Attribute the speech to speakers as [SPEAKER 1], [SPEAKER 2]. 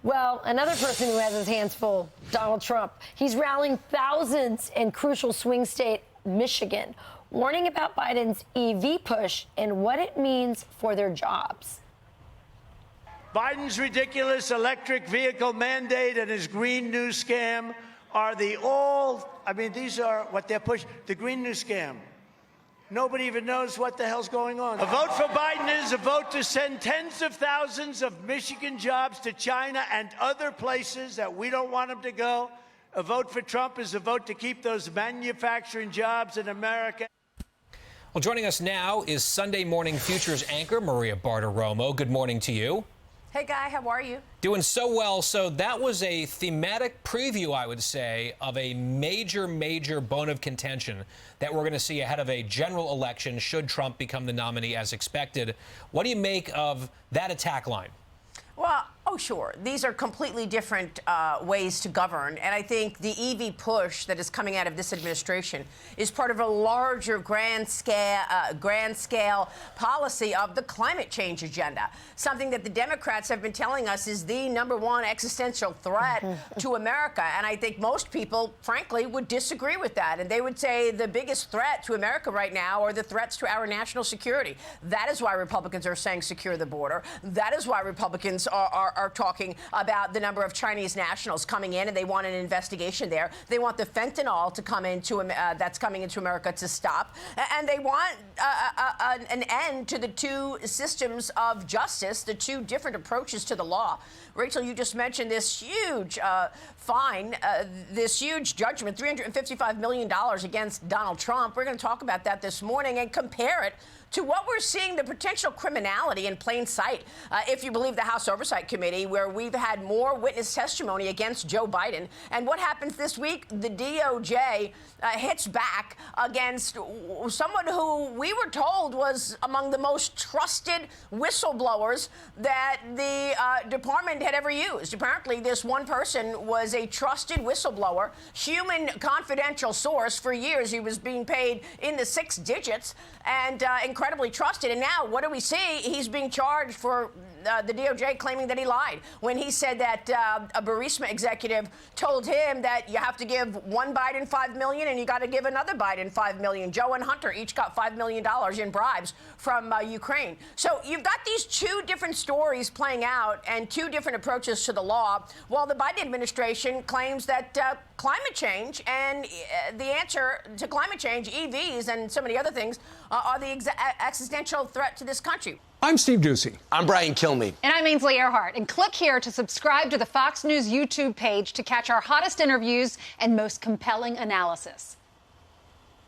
[SPEAKER 1] Well, another person who has his hands full, Donald Trump. He's rallying thousands in crucial swing state Michigan, warning about Biden's EV push and what it means for their jobs.
[SPEAKER 2] Biden's ridiculous electric vehicle mandate and his Green New Scam are these are what they're pushing. The Green New Scam. Nobody even knows what the hell's going on. A vote for Biden is a vote to send tens of thousands of Michigan jobs to China and other places that we don't want them to go. A vote for Trump is a vote to keep those manufacturing jobs in America.
[SPEAKER 3] Well, joining us now is Sunday Morning Futures anchor Maria Bartiromo. Good morning to you.
[SPEAKER 4] Hey, Guy, how are you?
[SPEAKER 3] Doing so well. So that was a thematic preview, I would say, of a major bone of contention that we're going to see ahead of a general election should Trump become the nominee as expected. What do you make of that attack line?
[SPEAKER 4] Well, sure. These are completely different ways to govern. And I think the EV push that is coming out of this administration is part of a larger grand scale policy of the climate change agenda, something that the Democrats have been telling us is the #1 existential threat to America. And I think most people, frankly, would disagree with that. And they would say the biggest threat to America right now are the threats to our national security. That is why Republicans are saying secure the border. That is why Republicans are talking about the number of Chinese nationals coming in, and they want an investigation there. They want the fentanyl to come into that's coming into America to stop, and they want an end to the two systems of justice, the two different approaches to the law. Rachel, you just mentioned this huge fine, this huge judgment, $355 million against Donald Trump. We're going to talk about that this morning and compare it to what we're seeing, the potential criminality in plain sight, if you believe the House Oversight Committee, where we've had more witness testimony against Joe Biden. And what happens this week? The DOJ hits back against someone who we were told was among the most trusted whistleblowers that the department had ever used. Apparently, this one person was a trusted whistleblower, human confidential source. For years, he was being paid in the 6 digits and incredibly trusted. And now, what do we see? He's being charged for the DOJ claiming that he lied when he said that a Burisma executive told him that you have to give one Biden $5 million and you got to give another Biden $5 million. Joe and Hunter each got $5 million in bribes from Ukraine. So you've got these two different stories playing out and two different approaches to the law, while the Biden administration claims that climate change and the answer to climate change, EVs and so many other things, are the existential threat to this country.
[SPEAKER 5] I'm Steve Doocy.
[SPEAKER 6] I'm Brian Kilmeade.
[SPEAKER 7] And I'm Ainsley Earhart. And click here to subscribe to the Fox News YouTube page to catch our hottest interviews and most compelling analysis.